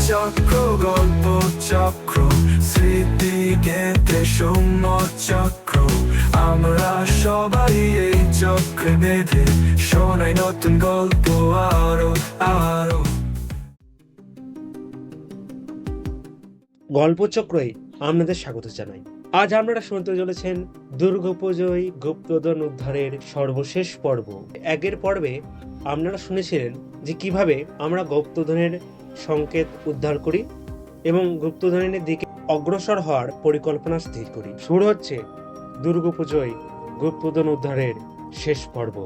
চক্র গল্প চক্র স্মৃতি কেটে সময় চক্র আমরা সবাই এই চক্রে বেঁধে শোনাই নতুন গল্প আরো আরো। গল্পচক্রে আপনাদের স্বাগত জানাই। আজ আপনারা শুনতে চলেছেন দুর্গোপজয়ী গুপ্তধন উদ্ধারের সর্বশেষ পর্ব। আগের পর্বে আপনারা শুনেছিলেন যে কিভাবে আমরা গুপ্তধনের সংকেত উদ্ধার করি এবং গুপ্তধনের দিকে অগ্রসর হওয়ার পরিকল্পনা স্থির করি। শুরু হচ্ছে দুর্গোপজয়ী গুপ্তধন উদ্ধারের শেষ পর্ব।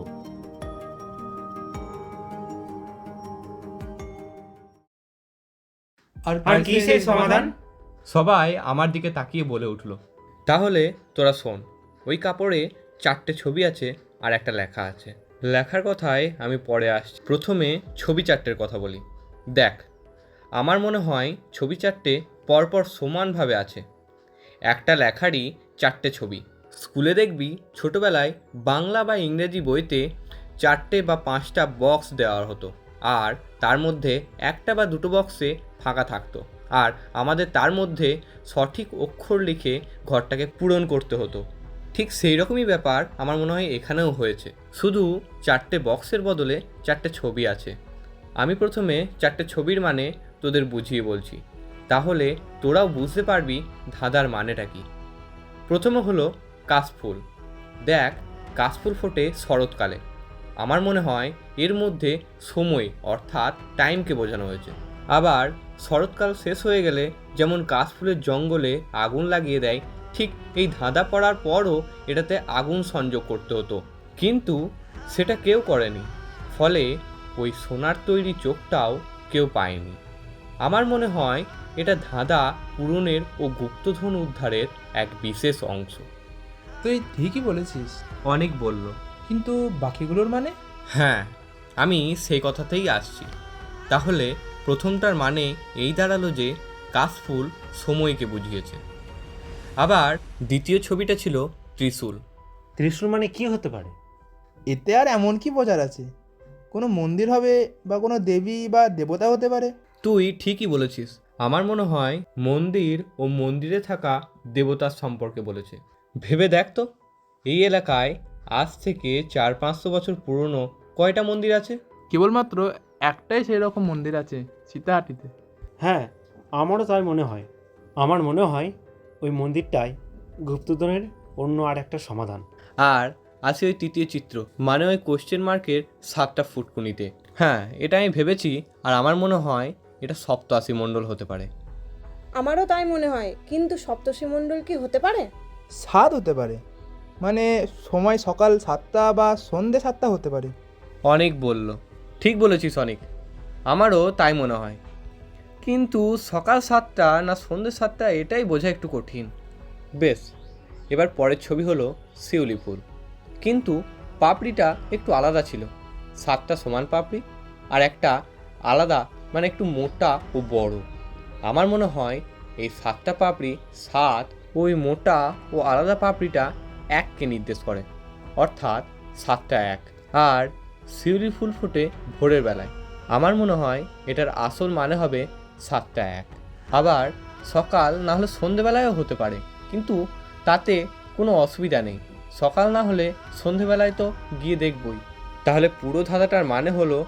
আর কি সেই সমাধান? সবাই আমার দিকে তাকিয়ে বলে উঠল, তাহলে তোরা শোন। ওই কাপড়ে 4টে ছবি আছে আর একটা লেখা আছে। লেখার কথায় আমি পরে আসছি, প্রথমে ছবি 4টের কথা বলি। দেখ, আমার মনে হয় ছবি 4টে পরপর সমানভাবে আছে। একটা লেখারই 4টে ছবি। স্কুলে দেখবি ছোটোবেলায় বাংলা বা ইংরেজি বইতে 4টে বা 5টা বক্স দেওয়া হতো, আর তার মধ্যে একটা বা দুটো বক্সে ফাঁকা থাকতো, আর আমাদের তার মধ্যে সঠিক অক্ষর লিখে ঘরটাকে পূরণ করতে হতো। ঠিক সেই রকমই ব্যাপার আমার মনে হয় এখানেও হয়েছে, শুধু 4টে বক্সের বদলে 4টে ছবি আছে। আমি প্রথমে 4টে ছবির মানে তোদের বুঝিয়ে বলছি, তাহলে তোরাও বুঝতে পারবি ধাঁধার মানেটা কি। প্রথমে হলো কাশফুল। দেখ, কাশফুল ফোটে শরৎকালে। আমার মনে হয় এর মধ্যে সময় অর্থাৎ টাইমকে বোঝানো হয়েছে। আবার শরৎকাল শেষ হয়ে গেলে যেমন কাশফুলের জঙ্গলে আগুন লাগিয়ে দেয়, ঠিক এই ধাঁধা পড়ার পরও এটাতে আগুন সংযোগ করতে হতো, কিন্তু সেটা কেউ করেনি, ফলে ওই সোনার তৈরি চোখটাও কেউ পায়নি। আমার মনে হয় এটা ধাঁধা পূরণের ও গুপ্তধন উদ্ধারের এক বিশেষ অংশ। তুই ঠিকই বলেছিস, অনেক বলল। কিন্তু বাকিগুলোর মানে? হ্যাঁ, আমি সেই কথাতেই আসছি। তাহলে প্রথমটার মানে এই দাঁড়ালো যে কাশফুল সময়কে বুঝিয়েছে। আবার দ্বিতীয় ছবিটা ছিল ত্রিশূল। ত্রিশূল মানে কি হতে পারে? এতে আর এমন কি বোঝার আছে? কোনো মন্দির হবে বা কোনো দেবী বা দেবতা হতে পারে। তুই ঠিকই বলেছিস। আমার মনে হয় মন্দির ও মন্দিরে থাকা দেবতার সম্পর্কে বলেছে। ভেবে দেখ তো, এই এলাকায় আজ থেকে 400-500 বছর পুরনো কয়টা মন্দির আছে? কেবলমাত্র একটাই সেই রকম মন্দির আছে, সীতাহাটিতে। হ্যাঁ, আমারও তাই মনে হয়। আমার মনে হয় ওই মন্দিরটাই গুপ্তধনের অন্য আর একটা সমাধান। আর আসি ওই তৃতীয় চিত্র, মানে ওই কোশ্চেন মার্কের 7টা ফুটকুনিতে। হ্যাঁ, এটা আমি ভেবেছি, আর আমার মনে হয় এটা সপ্তর্ষি মণ্ডল হতে পারে। আমারও তাই মনে হয়, কিন্তু সপ্তর্ষি মণ্ডল কি হতে পারে? 7 হতে পারে, মানে সময় সকাল 7টা বা সন্ধে 7টা হতে পারে। অনেক বলল। ঠিক বলেছিস অনেক, আমারও তাই মনে হয়, কিন্তু সকাল 7টা না সন্ধে 7টা এটাই বোঝা একটু কঠিন। বেশ, এবার পরের ছবি হলো শিউলি ফুল, কিন্তু পাপড়িটা একটু আলাদা ছিল। 7টা সমান পাপড়ি আর একটা আলাদা, মানে একটু মোটা ও বড়। আমার মনে হয় এই 7টা পাপড়ি 7 ওই মোটা ও আলাদা পাপড়িটা এককে নির্দেশ করে, অর্থাৎ 7টা 1। আর শিউলি ফুল ফোটে ভোরের বেলায়। আমার মনে হয় এটার আসল মানে হবে 7টা 1। আবার সকাল না হলে সন্ধেবেলায়ও হতে পারে, কিন্তু তাতে কোনো অসুবিধা নেই। সকাল না হলে সন্ধেবেলায় তো গিয়ে দেখবই। তাহলে পুরো ধাঁধাটার মানে হলো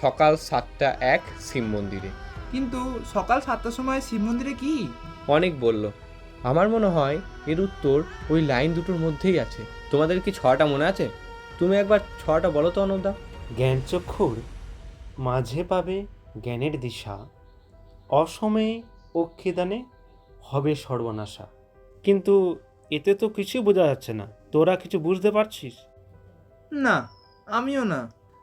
সকাল 7টা 1 শিব মন্দিরে। কিন্তু সকাল 7টার সময় শিব মন্দিরে কি? অনেক বলল। আমার মনে হয় এর উত্তর ওই লাইন দুটোর মধ্যেই আছে। তোমাদের কি 6টা মনে আছে? তুমি একবার 6টা বলো তো অনুদা। জ্ঞানচক্ষুর মাঝে পাবে জ্ঞানের দিশা, অসময়ে অক্ষিদানে হবে সর্বনাশা। কিন্তু এতে তো কিছুই বোঝা যাচ্ছে না। তোরা কিছু বুঝতে পারছিস? না, আমিও না।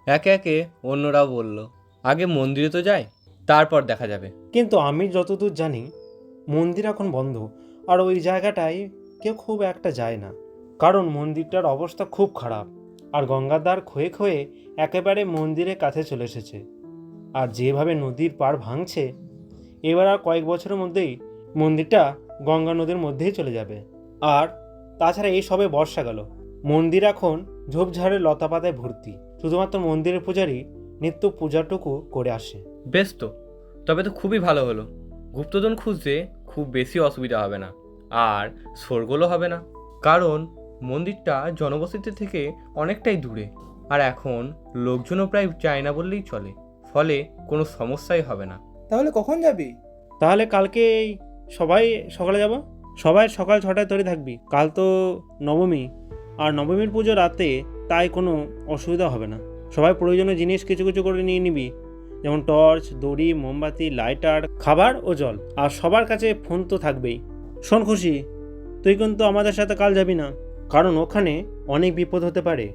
একে একে অন্যরাও বলল, আগে মন্দিরে তো যাই, তারপর দেখা যাবে। কিন্তু আমি যতদূর জানি মন্দির এখন বন্ধ, আর ওই জায়গাটায় কেউ খুব একটা যায় না, কারণ মন্দিরটার অবস্থা খুব খারাপ, আর গঙ্গার ধার ক্ষয়ে ক্ষয়ে একেবারে মন্দিরের কাছে চলে এসেছে। আর যেভাবে নদীর পাড় ভাঙছে, এবার আর কয়েক বছরের মধ্যেই মন্দিরটা গঙ্গা নদীর মধ্যেই চলে যাবে। আর তাছাড়া এই সবে বর্ষা গেল, মন্দির এখন ঝোপঝাড়ে লতাপাতায় ভর্তি। শুধুমাত্র মন্দিরের পূজারী নিত্য পূজাটুকু করে আসে। বেশ তো, তবে তো খুবই ভালো হলো। গুপ্তধন খুঁজতে খুব বেশি অসুবিধা হবে না, আর শোরগোলও হবে না, কারণ মন্দিরটা জনবসতি থেকে অনেকটাই দূরে, আর এখন লোকজনও প্রায় যায় না বললেই চলে, ফলে কোনো সমস্যাই হবে না। তাহলে কখন যাবি? তাহলে কালকে সবাই সকালে যাব। সবাই সকাল 6টায় তৈরি থাকবি। কাল তো নবমী, আর নবমীর পুজো রাতে, তাই কোনো অসুবিধা হবে না। সবাই প্রয়োজনীয় জিনিস কিছু কিছু করে নিয়ে নিবি, যেমন টর্চ, দড়ি, মোমবাতি, লাইটার, খাবার ও জল। আর সবার কাছে ফোন তো থাকবেই। শোন খুশি, তুই কিন্তু আমাদের সাথে কাল যাবি না, কারণ ওখানে অনেক বিপদ হতে পারে।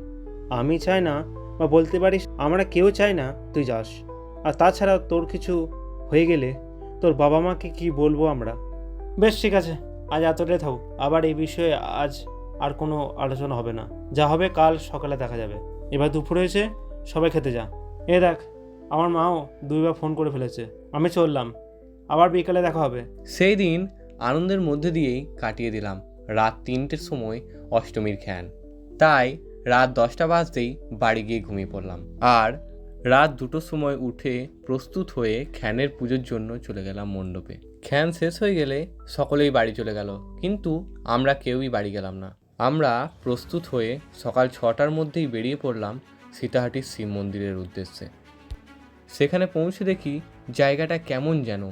আমি চাই না, বা বলতে পারিস আমরা কেউ চাই না তুই যাস। আর তাছাড়া তোর কিছু হয়ে গেলে তোর বাবা মাকে কি বলবো আমরা। বেশ, ঠিক আছে, আজ এতটাই থাকুক। আবার এই বিষয়ে আজ আর কোনো আলোচনা হবে না। যা হবে কাল সকালে দেখা যাবে। এবার দুপুর হয়েছে, সবাই খেতে যা। দেখ, আমার মাও 2বার ফোন করে ফেলেছে। আমি চললাম, আবার বিকালে দেখা হবে। সেই দিন আনন্দের মধ্যে দিয়েই কাটিয়ে দিলাম রাত 3টের সময় অষ্টমীর খ্যান। তাই রাত 10টা বাজতেই বাড়ি গিয়ে ঘুমিয়ে পড়লাম, আর রাত 2টোর সময় উঠে প্রস্তুত হয়ে খ্যানের পুজোর জন্য চলে গেলাম মণ্ডপে। খ্যান শেষ হয়ে গেলে সকলেই বাড়ি চলে গেল, কিন্তু আমরা কেউই বাড়ি গেলাম না। আমরা প্রস্তুত হয়ে সকাল 6টার মধ্যেই বেরিয়ে পড়লাম সীতাহাটির শিব মন্দিরের উদ্দেশ্যে। সেখানে পৌঁছে দেখি জায়গাটা কেমন যেন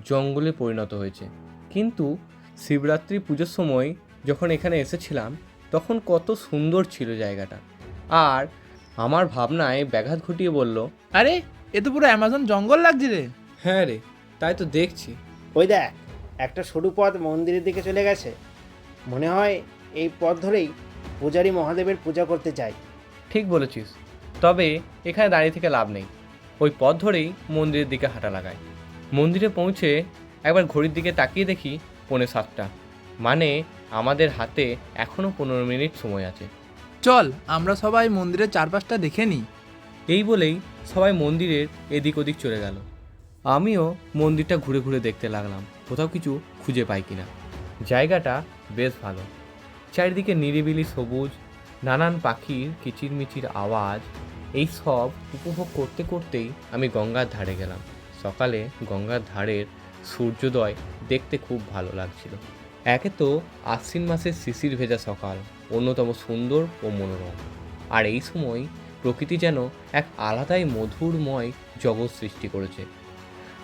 জঙ্গলে পরিণত হয়েছে, কিন্তু শিবরাত্রি পুজোর সময় যখন এখানে এসেছিলাম তখন কত সুন্দর ছিল জায়গাটা। আর আমার ভাবনায় ব্যাঘাত ঘটিয়ে বলল, আরে, এ তো পুরো অ্যামাজন জঙ্গল লাগছে রে। হ্যাঁ রে, তাই তো দেখছি। ওই দেখ, একটা সরু পথ মন্দিরের দিকে চলে গেছে। মনে হয় এই পথ ধরেই পূজারী মহাদেবের পূজা করতে চাই। ঠিক বলেছিস, তবে এখানে দাঁড়িয়ে থেকে লাভ নেই। ওই পথ ধরেই মন্দিরের দিকে হাঁটা লাগায়। মন্দিরে পৌঁছে একবার ঘড়ির দিকে তাকিয়ে দেখি 6:45, মানে আমাদের হাতে এখনও 15 মিনিট সময় আছে। চল, আমরা সবাই মন্দিরের চারপাশটা দেখে নিই। এই বলেই সবাই মন্দিরের এদিক ওদিক চলে গেল। আমিও মন্দিরটা ঘুরে ঘুরে দেখতে লাগলাম, কোথাও কিছু খুঁজে পাই কিনা। জায়গাটা বেশ ভালো, চারিদিকে নিরিবিলি সবুজ, নানান পাখির কিচিরমিচির আওয়াজ। এই সব উপভোগ করতে করতেই আমি গঙ্গার ধারে গেলাম। সকালে গঙ্গার ধারের সূর্যোদয় দেখতে খুব ভালো লাগছিল। একে তো আশ্বিন মাসের শিশির ভেজা সকাল, অন্যতম সুন্দর ও মনোরম। আর এই সময় প্রকৃতি যেন এক আলাদাই মধুরময় জগৎ সৃষ্টি করেছে।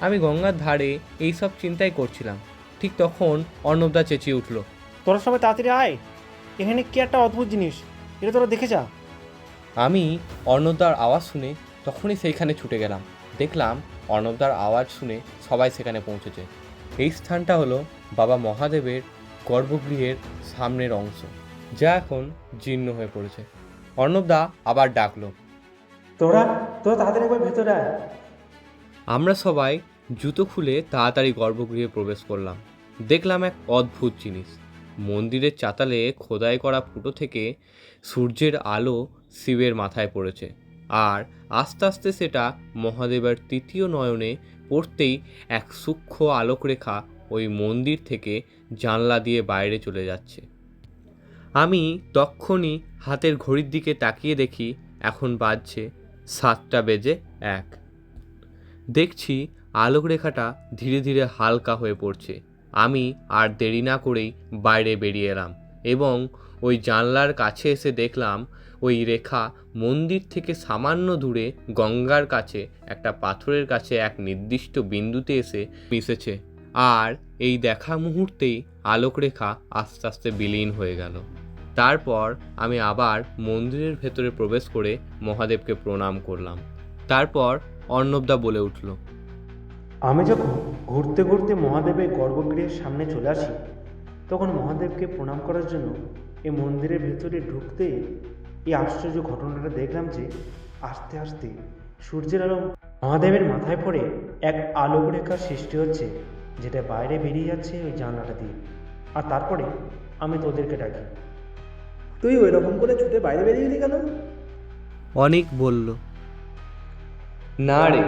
আমি গঙ্গার ধারে এই সব চিন্তাই করছিলাম, ঠিক তখন অর্ণবদা চেঁচিয়ে উঠল, তোরা সবাই তাড়াতাড়ি আয়, এখানে কি একটা অদ্ভুত জিনিস, এটা তোরা দেখে যা। আমি অর্ণবদার আওয়াজ শুনে তখনই সেইখানে ছুটে গেলাম। দেখলাম অর্ণবদার আওয়াজ শুনে সবাই সেখানে পৌঁছেছে। এই স্থানটা হলো বাবা মহাদেবের গর্ভগৃহের সামনের অংশ, যা এখন জীর্ণ হয়ে পড়েছে। অর্ণবদা আবার ডাকলো, তোরা তাড়াতাড়ি একবার ভেতরে আয়। আমরা সবাই জুতো খুলে তাড়াতাড়ি গর্ভগৃহে প্রবেশ করলাম। দেখলাম এক অদ্ভুত জিনিস। মন্দিরের চাতালে খোদাই করা ফুটো থেকে সূর্যের আলো শিবের মাথায় পড়েছে, আর আস্তে আস্তে সেটা মহাদেবের তৃতীয় নয়নে পড়তেই এক সূক্ষ্ম আলোকরেখা ওই মন্দির থেকে জানলা দিয়ে বাইরে চলে যাচ্ছে। আমি তক্ষুনি হাতের ঘড়ির দিকে তাকিয়ে দেখি এখন বাজছে 7:01। দেখছি আলোকরেখাটা ধীরে ধীরে হালকা হয়ে পড়ছে। আমি আর দেরি না করেই বাইরে বেরিয়ে এলাম এবং ওই জানলার কাছে এসে দেখলাম ওই রেখা মন্দির থেকে সামান্য দূরে গঙ্গার কাছে একটা পাথরের কাছে এক নির্দিষ্ট বিন্দুতে এসে মিশেছে। আর এই দেখা মুহূর্তেই আলোকরেখা আস্তে আস্তে বিলীন হয়ে গেল। তারপর আমি আবার মন্দিরের ভেতরে প্রবেশ করে মহাদেবকে প্রণাম করলাম। তারপর অর্ণবদা বলে উঠল, আমি যখন ঘুরতে ঘুরতে মহাদেবের গর্ভগৃহের সামনে চলে আসি, তখন মহাদেবকে প্রণাম করার জন্য এই মন্দিরের ভেতরে ঢুকতে এই আশ্চর্য ঘটনাটা দেখলাম যে আস্তে আস্তে সূর্যের আলো মহাদেবের মাথায় পড়ে এক আলোকরেখার সৃষ্টি হচ্ছে, যেটা বাইরে বেরিয়ে যাচ্ছে ওই জানলাটা দিয়ে। আর তারপরে আমি তোদেরকে ডাকি। তুই ওই রকম করে ছুটে বাইরে বেরিয়ে গেলি কেন? অনেক বলল, না রে,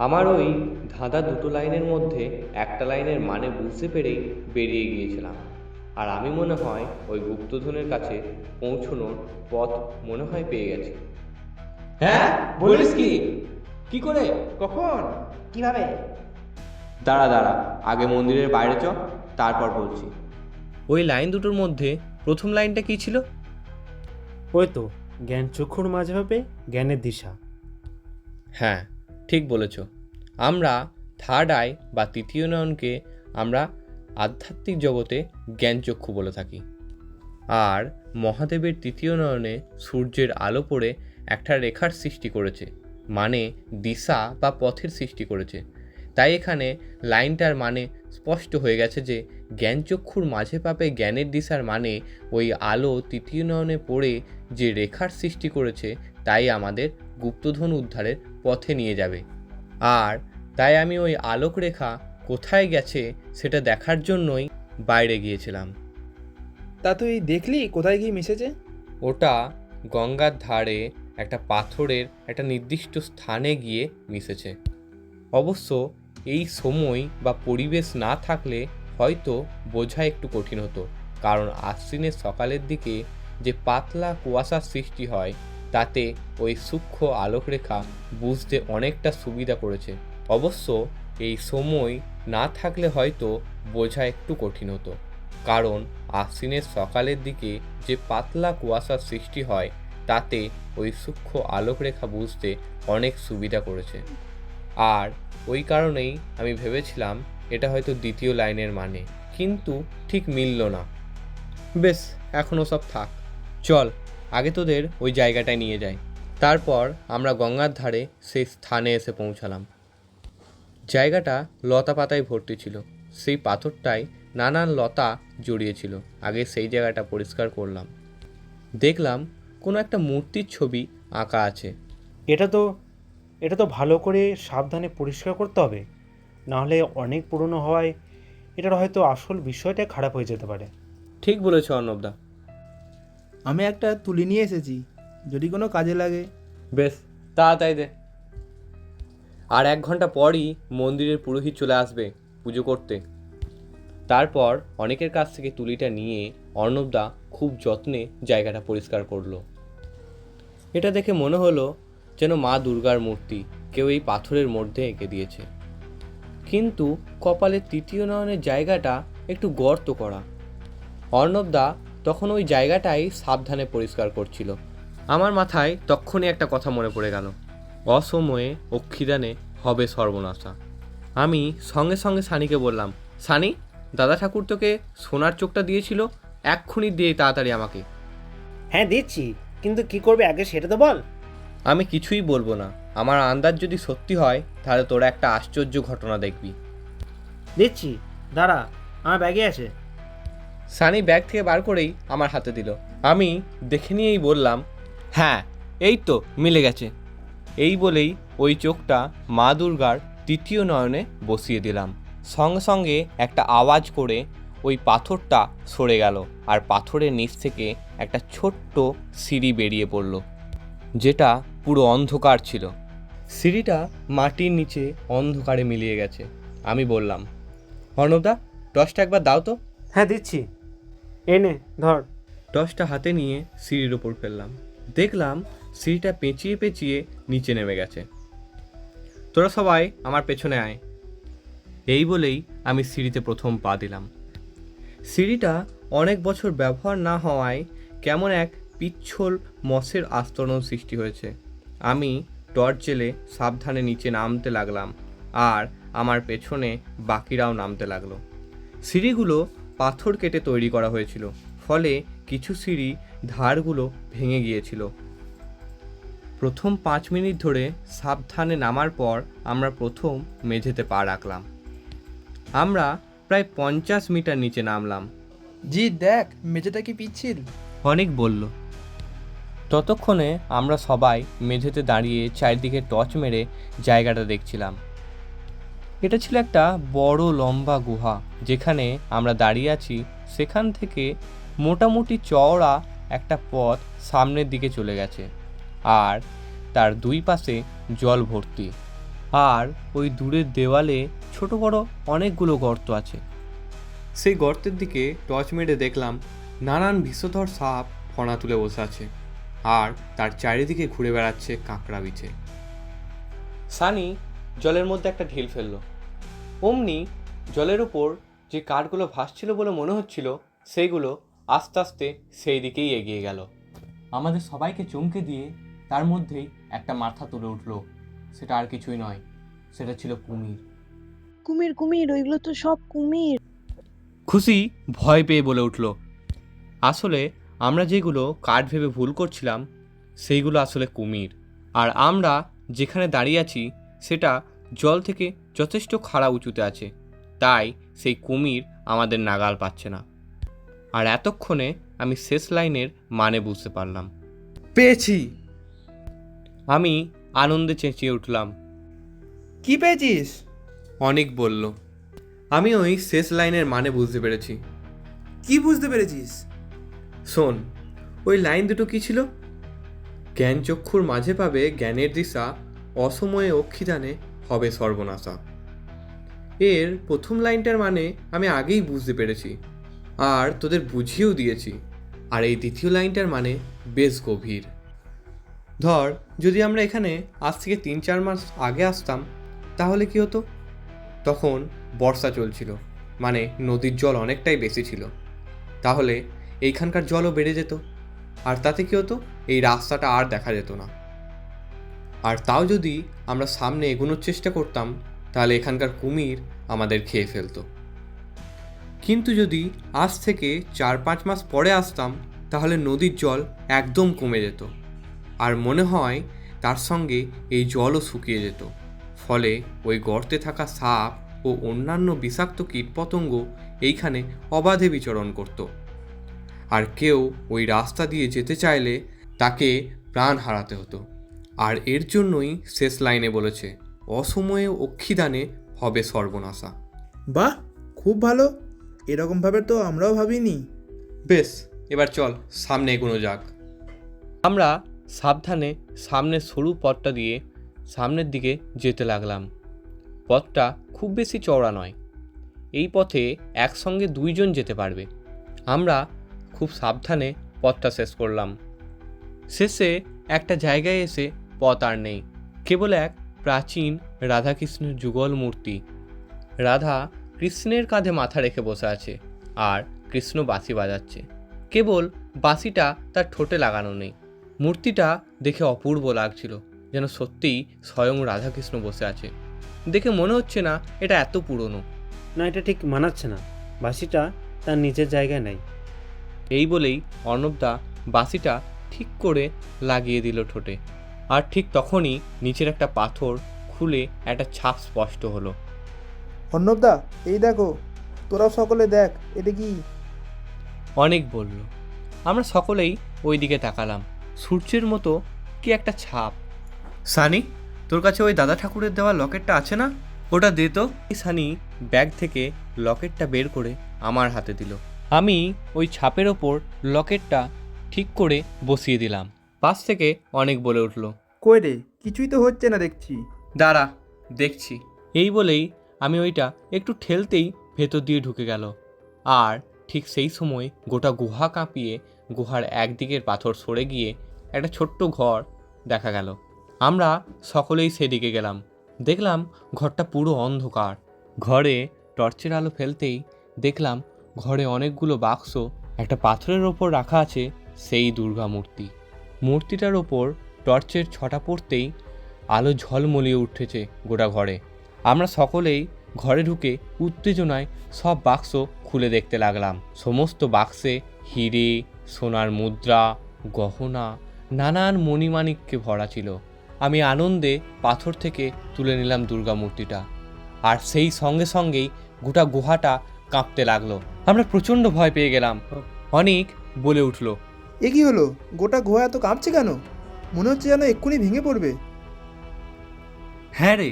আমার ওই ধাঁধা দুটো লাইনের মধ্যে একটা লাইনের মানে বুঝতে পেরেই বেরিয়ে গিয়েছিলাম। আর আমি মনে হয় ওই গুপ্তধনের কাছে পৌঁছানোর পথ মনে হয় পেয়ে গেছি। হ্যাঁ, বলিস কি করে, কখন? কিভাবে? দাঁড়া আগে মন্দিরের বাইরে চ, তারপর বলছি। ওই লাইন দুটোর মধ্যে প্রথম লাইনটা কি ছিল? ওই তো, জ্ঞান চক্ষুর মাঝে হবে জ্ঞানের দিশা। হ্যাঁ, ঠিক বলেছ। আমরা থার্ড আই বা তৃতীয় নয়নকে আমরা আধ্যাত্মিক জগতে জ্ঞানচক্ষু বলে থাকি। আর মহাদেবের তৃতীয় নয়নে সূর্যের আলো পড়ে একটা রেখার সৃষ্টি করেছে, মানে দিশা বা পথের সৃষ্টি করেছে। তাই এখানে লাইনটার মানে স্পষ্ট হয়ে গেছে যে জ্ঞানচক্ষুর মাঝে পাবে জ্ঞানের দিশার মানে ওই আলো তৃতীয় নয়নে পড়ে যে রেখার সৃষ্টি করেছে তাই আমাদের গুপ্তধন উদ্ধারের পথে নিয়ে যাবে। আর তাই আমি ওই আলোক রেখা কোথায় গেছে সেটা দেখার জন্যই বাইরে গিয়েছিলাম। তা তুই দেখলি কোথায় গিয়ে মিশেছে? ওটা গঙ্গার ধারে একটা পাথরের একটা নির্দিষ্ট স্থানে গিয়ে মিশেছে। অবশ্য এই সময় বা পরিবেশ না থাকলে হয়তো বোঝা একটু কঠিন হতো, কারণ আশ্বিনের সকালের দিকে যে পাতলা কুয়াশার সৃষ্টি হয় তাতে ওই সূক্ষ্ম আলোকরেখা বুঝতে অনেকটা সুবিধা করেছে। অবশ্য এই সময় না থাকলে হয়তো বোঝা একটু কঠিন হতো, কারণ আশ্বিনের সকালের দিকে যে পাতলা কুয়াশার সৃষ্টি হয় তাতে ওই সূক্ষ্ম আলোকরেখা বুঝতে অনেক সুবিধা করেছে। আর ওই কারণেই আমি ভেবেছিলাম এটা হয়তো দ্বিতীয় লাইনের মানে, কিন্তু ঠিক মিলল না। বেশ, এখনও সব থাক, চল আগে তোদের ওই জায়গাটায় নিয়ে যাই। তারপর আমরা গঙ্গার ধারে সেই স্থানে এসে পৌঁছালাম। জায়গাটা লতা পাতায় ভর্তি ছিল, সেই পাথরটায় নানান লতা জড়িয়েছিল। আগে সেই জায়গাটা পরিষ্কার করলাম, দেখলাম কোনো একটা মূর্তির ছবি আঁকা আছে। এটা তো ভালো করে সাবধানে পরিষ্কার করতে হবে, নাহলে অনেক পুরনো হওয়ায় এটার হয়তো আসল বিষয়টাই খারাপ হয়ে যেতে পারে। ঠিক বলেছ অর্ণবদা। আমি একটা তুলি নিয়ে এসেছি, যদি কোনো কাজে লাগে। বেশ, তাড়াতাড়ি দে। আর 1 ঘন্টা পরই মন্দিরের পুরোহিত চলে আসবে পুজো করতে। তারপর অনেকের কাছ থেকে তুলিটা নিয়ে অর্ণবদা খুব যত্নে জায়গাটা পরিষ্কার করলো। এটা দেখে মনে হলো যেন মা দুর্গার মূর্তি কেউ এই পাথরের মধ্যে এঁকে দিয়েছে, কিন্তু কপালের তৃতীয় নয়নের জায়গাটা একটু গর্ত করা। অর্ণবদা তখন ওই জায়গাটাই সাবধানে পরিষ্কার করছিল। আমার মাথায় তক্ষুনি একটা কথা মনে পড়ে গেল, অসময়ে অক্ষিদানে হবে সর্বনাশা। আমি সঙ্গে সঙ্গে সানিকে বললাম, সানি, দাদা ঠাকুর তোকে সোনার চোখটা দিয়েছিল, এক্ষুনি দিয়ে তাড়াতাড়ি আমাকে। হ্যাঁ দিচ্ছি, কিন্তু কি করবে আগে সেটা তো বল। আমি কিছুই বলবো না, আমার আন্দাজ যদি সত্যি হয় তাহলে তোরা একটা আশ্চর্য ঘটনা দেখবি। দিচ্ছি, দাঁড়া, আমার ব্যাগে আছে। সানি ব্যাগ থেকে বার করেই আমার হাতে দিল। আমি দেখে নিয়েই বললাম, হ্যাঁ এই তো মিলে গেছে। এই বলেই ওই চোখটা মা দুর্গার তৃতীয় নয়নে বসিয়ে দিলাম। সঙ্গে সঙ্গে একটা আওয়াজ করে ওই পাথরটা সরে গেল, আর পাথরের নিচ থেকে একটা ছোট্ট সিঁড়ি বেরিয়ে পড়ল, যেটা পুরো অন্ধকার ছিল। সিঁড়িটা মাটির নিচে অন্ধকারে মিলিয়ে গেছে। আমি বললাম, অর্ণবদা, টর্চটা একবার দাও তো। হ্যাঁ দিচ্ছি, এই নে ধর। টর্চটা হাতে নিয়ে সিঁড়ির ওপর ফেললাম, দেখলাম সিঁড়িটা পেঁচিয়ে পেঁচিয়ে নিচে নেমে গেছে। তোরা সবাই আমার পেছনে আয়। এই বলেই আমি সিঁড়িতে প্রথম পা দিলাম। সিঁড়িটা অনেক বছর ব্যবহার না হওয়ায় কেমন এক পিচ্ছল মসের আস্তরণ সৃষ্টি হয়েছে। আমি টর্চ জেলে সাবধানে নিচে নামতে লাগলাম, আর আমার পেছনে বাকিরাও নামতে লাগলো। সিঁড়িগুলো পাথর কেটে তৈরি করা হয়েছিল, ফলে কিছু সিঁড়ি ধারগুলো ভেঙে গিয়েছিল। প্রথম 5 মিনিট ধরে সাবধানে নামার পর আমরা প্রথম মেঝেতে পা রাখলাম। আমরা প্রায় 50 মিটার নিচে নামলাম। জি দেখ, মেঝেটা কি পিচ্ছিল? অনেক বলল। ততক্ষণে আমরা সবাই মেঝেতে দাঁড়িয়ে চারিদিকে টর্চ মেরে জায়গাটা দেখছিলাম। এটা ছিল একটা বড় লম্বা গুহা। যেখানে আমরা দাঁড়িয়ে আছি সেখান থেকে মোটামুটি চওড়া একটা পথ সামনের দিকে চলে গেছে, আর তার দুই পাশে জল ভর্তি। আর ওই দূরের দেওয়ালে ছোট বড় অনেকগুলো গর্ত আছে। সেই গর্তের দিকে টর্চ মেরে দেখলাম নানান বিষধর সাপ ফনা তুলে বসে আছে, আর তার চারিদিকে ঘুরে বেড়াচ্ছে কাঁকড়া বিছে। সানি জলের মধ্যে একটা ঢিল ফেললো। অমনি জলের ওপর যে কাঠগুলো ভাসছিল বলে মনে হচ্ছিল সেইগুলো আস্তে আস্তে সেই দিকেই এগিয়ে গেল। আমাদের সবাইকে চমকে দিয়ে তার মধ্যেই একটা মাথা তুলে উঠল। সেটা আর কিছুই নয়, সেটা ছিল কুমির। কুমির কুমির ওইগুলো তো সব কুমির। খুশি ভয় পেয়ে বলে উঠল, আসলে আমরা যেগুলো কাঠ ভেবে ভুল করছিলাম সেইগুলো আসলে কুমির। আর আমরা যেখানে দাঁড়িয়ে আছি সেটা জল থেকে যথেষ্ট খাড়া উঁচুতে আছে, তাই সেই কুমির আমাদের নাগাল পাচ্ছে না। আর এতক্ষণে আমি শেষ লাইনের মানে বুঝতে পারলাম। পেয়েছি। আমি আনন্দে চেঁচিয়ে উঠলাম, কি পেয়েছিস? অনেক বলল। আমি ওই শেষ লাইনের মানে বুঝতে পেরেছি। কি বুঝতে পেরেছিস? শোন, ওই লাইন দুটো কি ছিল? জ্ঞান চক্ষুর মাঝে পাবে জ্ঞানের দিশা, অসময়ে অক্ষিদানে হবে সর্বনাশা। এর প্রথম লাইনটার মানে আমি আগেই বুঝতে পেরেছি আর তোদের বুঝিয়েও দিয়েছি। আর এই দ্বিতীয় লাইনটার মানে বেশ গভীর। ধর, যদি আমরা এখানে আজ থেকে 3-4 মাস আগে আসতাম তাহলে কি হতো? তখন বর্ষা চলছিল, মানে নদীর জল অনেকটাই বেশি ছিল। তাহলে এইখানকার জলও বেড়ে যেত, আর তাতে কি হতো? এই রাস্তাটা আর দেখা যেত না। আর তাও যদি আমরা সামনে এগোনোর চেষ্টা করতাম তাহলে এখানকার কুমির আমাদের খেয়ে ফেলতো। কিন্তু যদি আজ থেকে 4-5 মাস পরে আসতাম তাহলে নদীর জল একদম কমে যেত, আর মনে হয় তার সঙ্গে এই জলও শুকিয়ে যেত। ফলে ওই গর্তে থাকা সাপ ও অন্যান্য বিষাক্ত কীটপতঙ্গ এইখানে অবাধে বিচরণ করত। আর কেউ ওই রাস্তা দিয়ে যেতে চাইলে তাকে প্রাণ হারাতে হতো। আর এর জন্যই শেষ লাইনে বলেছে, অসময়ে অক্ষিদানে হবে সর্বনাশা। বাহ, খুব ভালো। এরকমভাবে তো আমরাও ভাবিনি। বেশ, এবার চল সামনে এগোনো যাক। আমরা সাবধানে সামনের সরু পথটা দিয়ে সামনের দিকে যেতে লাগলাম। পথটা খুব বেশি চওড়া নয়, এই পথে একসঙ্গে 2 জন যেতে পারবে। আমরা খুব সাবধানে পথটা শেষ করলাম। শেষে একটা জায়গায় এসে পথ আর নেই, কেবল এক প্রাচীন রাধাকৃষ্ণের যুগল মূর্তি। রাধা কৃষ্ণের কাঁধে মাথা রেখে বসে আছে আর কৃষ্ণ বাঁশি বাজাচ্ছে। কেবল বাঁশিটা তার ঠোঁটে লাগানো নেই। মূর্তিটা দেখে অপূর্ব লাগছিল, যেন সত্যিই স্বয়ং রাধাকৃষ্ণ বসে আছে। দেখে মনে হচ্ছে না এটা এত পুরনো। না, এটা ঠিক মানাচ্ছে না, বাঁশিটা তার নিজের জায়গায় নেই। এই বলেই অর্ণবদা বাঁশিটা ঠিক করে লাগিয়ে দিল ঠোঁটে। আর ঠিক তখনই নিচের একটা পাথর খুলে একটা ছাপ স্পষ্ট হলো। অর্ণবদা, এই দেখো, তোরাও সকলে দেখ, এটা কি? অনেক বলল। আমরা সকলেই ওই দিকে তাকালাম। সূর্যের মতো কি একটা ছাপ। সানি, তোর কাছে ওই দাদা ঠাকুরের দেওয়া লকেটটা আছে না? ওটা দে তো। সানি ব্যাগ থেকে লকেটটা বের করে আমার হাতে দিল। আমি ওই ছাপের ওপর লকেটটা ঠিক করে বসিয়ে দিলাম। পাশ থেকে অনেক বলে উঠল, কই রে, কিছুই তো হচ্ছে না দেখছি। দাঁড়া, দেখছি। এই বলেই আমি ওইটা একটু ঠেলতেই ভেতর দিয়ে ঢুকে গেল। আর ঠিক সেই সময় গোটা গুহা কাঁপিয়ে গুহার একদিকের পাথর সরে গিয়ে একটা ছোট্ট ঘর দেখা গেল। আমরা সকলেই সেদিকে গেলাম। দেখলাম ঘরটা পুরো অন্ধকার। ঘরে টর্চের আলো ফেলতেই দেখলাম ঘরে অনেকগুলো বাক্স, একটা পাথরের ওপর রাখা আছে সেই দুর্গা মূর্তি। মূর্তিটার ওপর টর্চের ছটা পড়তেই আলো ঝলমলিয়ে উঠেছে গোটা ঘরে। আমরা সকলেই ঘরে ঢুকে উত্তেজনায় সব বাক্স খুলে দেখতে লাগলাম। সমস্ত বাক্সে হিরে, সোনার মুদ্রা, গহনা, নানান মণিমাণিক্যে ভরা ছিল। আমি আনন্দে পাথর থেকে তুলে নিলাম দুর্গা মূর্তিটা, আর সেই সঙ্গে সঙ্গেই গোটা গুহাটা কাঁপতে লাগলো। আমরা প্রচণ্ড ভয় পেয়ে গেলাম। অনেক বলে উঠল, এ কি হলো? গোটা গুহা এত কাঁপছে কেন? মনে হচ্ছে যেন এক্ষুনি ভেঙে পড়বে। হ্যাঁ রে,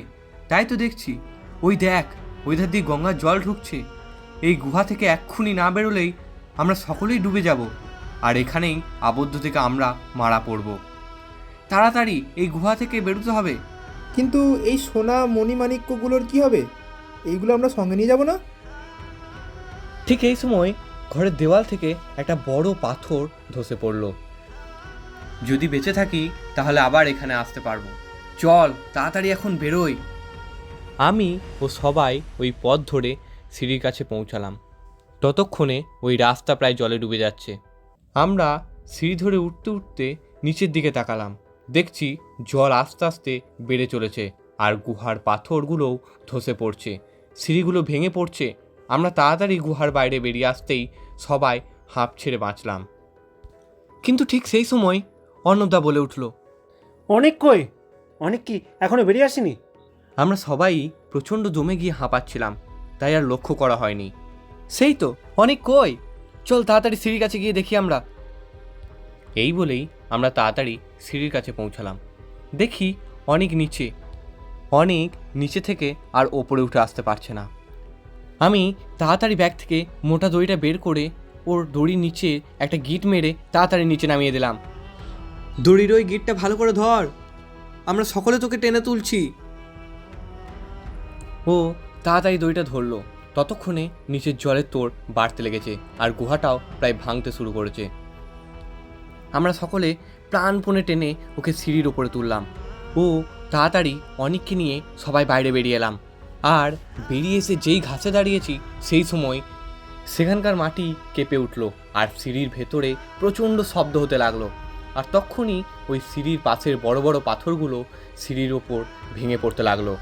তাই তো দেখছি। ওই দেখ, ওই ধার দিয়ে গঙ্গার জল ঢুকছে। এই গুহা থেকে এক্ষুনি না বেরোলেই আমরা সকলেই ডুবে যাব, আর এখানেই আবদ্ধ থেকে আমরা মারা পড়ব। তাড়াতাড়ি এই গুহা থেকে বেরোতে হবে। কিন্তু এই সোনা মণিমাণিক্যগুলোর কি হবে? এইগুলো আমরা সঙ্গে নিয়ে যাব না? ঠিক এই সময় ঘরের দেওয়াল থেকে একটা বড় পাথর ধসে পড়ল। যদি বেঁচে থাকি তাহলে আবার এখানে আসতে পারবো। চল তাড়াতাড়ি এখন বেরোই। আমি ও সবাই ওই পথ ধরে সিঁড়ির কাছে পৌঁছালাম। ততক্ষণে ওই রাস্তা প্রায় জলে ডুবে যাচ্ছে। আমরা সিঁড়ি ধরে উঠতে উঠতে নিচের দিকে তাকালাম। দেখছি জল আস্তে আস্তে বেড়ে চলেছে আর গুহার পাথরগুলোও ধসে পড়ছে, সিঁড়িগুলো ভেঙে পড়ছে। আমরা তাড়াতাড়ি গুহার বাইরে বেরিয়ে আসতেই সবাই হাঁপ ছেড়ে বাঁচলাম। কিন্তু ঠিক সেই সময় অর্ণবদা বলে উঠল, অনেক কই? অনেক কি এখনো বেরিয়ে আসেনি? আমরা সবাই প্রচণ্ড জমে গিয়ে হাঁপাচ্ছিলাম, তাই আর লক্ষ্য করা হয়নি। সেই তো, অনেক কই, চল তাড়াতাড়ি সিঁড়ির কাছে গিয়ে দেখি আমরা। এই বলেই আমরা তাড়াতাড়ি সিঁড়ির কাছে পৌঁছালাম। দেখি অনেক নিচে থেকে আর ওপরে উঠে আসতে পারছে না। আমি তাড়াতাড়ি ব্যাগ থেকে মোটা দড়িটা বের করে ওর দড়ির নিচে একটা গিট মেরে তাড়াতাড়ি নিচে নামিয়ে দিলাম। দড়ির ওই গিটটা ভালো করে ধর, আমরা সকলে তোকে টেনে তুলছি। ও তাড়াতাড়ি দড়িটা ধরলো। ততক্ষণে নিচের জলের তোড় বাড়তে লেগেছে আর গুহাটাও প্রায় ভাঙতে শুরু করেছে। আমরা সকলে প্রাণপণে টেনে ওকে সিঁড়ির ওপরে তুললাম। ও তাড়াতাড়ি অনেককে নিয়ে সবাই বাইরে বেরিয়ে এলাম। আর বেরিয়ে এসে যেই ঘাসে দাঁড়িয়েছি সেই সময় সেখানকার মাটি কেঁপে উঠল আর সিঁড়ির ভেতরে প্রচণ্ড শব্দ হতে লাগলো। আর তখনই ওই সিঁড়ির পাশের বড় বড় পাথরগুলো সিঁড়ির ওপর ভেঙে পড়তে লাগলো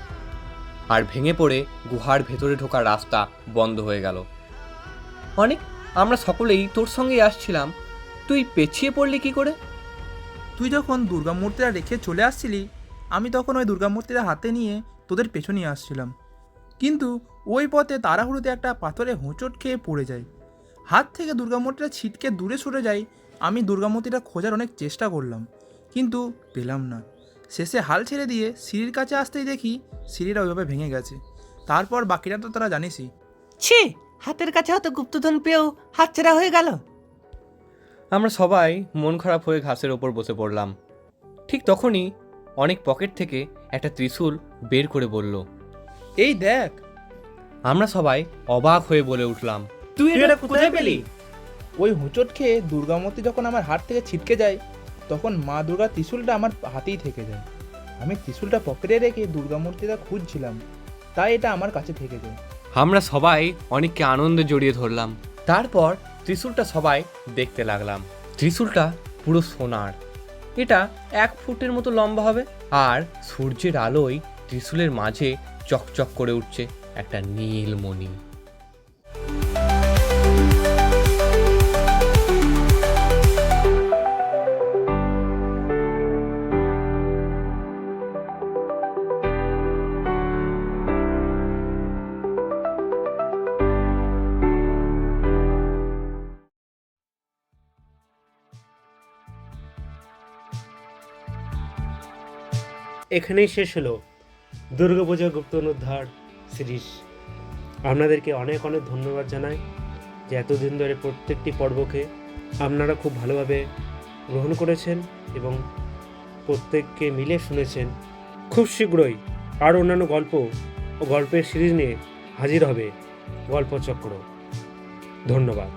আর ভেঙে পড়ে গুহার ভেতরে ঢোকার রাস্তা বন্ধ হয়ে গেল। অনেক, আমরা সকলেই তোর সঙ্গেই আসছিলাম, তুই পেছিয়ে পড়লি কি করে? তুই যখন দুর্গা মূর্তিটা রেখে চলে আসছিলি, আমি তখন ওই দুর্গা মূর্তিটা হাতে নিয়ে তোদের পেছনে আসছিলাম। কিন্তু ওই পথে তাড়াহুড়োতে একটা পাথরে হোঁচট খেয়ে পড়ে যায়, হাত থেকে দুর্গা মূর্তিটা ছিটকে দূরে সরে যায়। আমি দুর্গা মূর্তিটা খোঁজার অনেক চেষ্টা করলাম, কিন্তু পেলাম না। শেষে হাল ছেড়ে দিয়ে সিঁড়ির কাছে আসতেই দেখি সিঁড়িটা ওইভাবে ভেঙে গেছে। তারপর বাকিটা তো তারা জানিসই। ছি, হাতের কাছে হয়তো গুপ্তধন পেয়েও হাতছাড়া হয়ে গেল। আমরা সবাই মন খারাপ হয়ে ঘাসের ওপর বসে পড়লাম। ঠিক তখনই অনেক পকেট থেকে একটা ত্রিশূল বের করে বলল, এই দেখ। আমরা সবাই অবাক হয়ে বলে উঠলাম, তুই এটা কোথায় পেলি? ওই হোঁচট খেয়ে দুর্গা মূর্তি যখন আমার হাত থেকে ছিটকে যায়, তখন মা দুর্গার ত্রিশূলটা আমার হাতেই থেকে যায়। আমি ত্রিশূলটা পকেটে রেখে দুর্গা মূর্তিটা খুঁজছিলাম, তাই এটা আমার কাছে থেকে যায়। আমরা সবাই অনেককে আনন্দে জড়িয়ে ধরলাম। তারপর ত্রিশূলটা সবাই দেখতে লাগলাম। ত্রিশূলটা পুরো সোনার, এটা 1 ফুটের মতো লম্বা হবে আর সূর্যের আলোয় ত্রিশূলের মাঝে চকচক করে উঠছে একটা নীল মণি। এখানেই শেষ হলো দুর্গাপূজা গুপ্ত অনুদ্ধার সিরিজ। আপনাদেরকে অনেক অনেক ধন্যবাদ জানাই যে এতদিন ধরে প্রত্যেকটি পর্বকে আপনারা খুব ভালোভাবে গ্রহণ করেছেন এবং প্রত্যেককে মিলে শুনেছেন। খুব শীঘ্রই আরও অন্যান্য গল্প ও গল্পের সিরিজ নিয়ে হাজির হবে গল্পচক্র। ধন্যবাদ।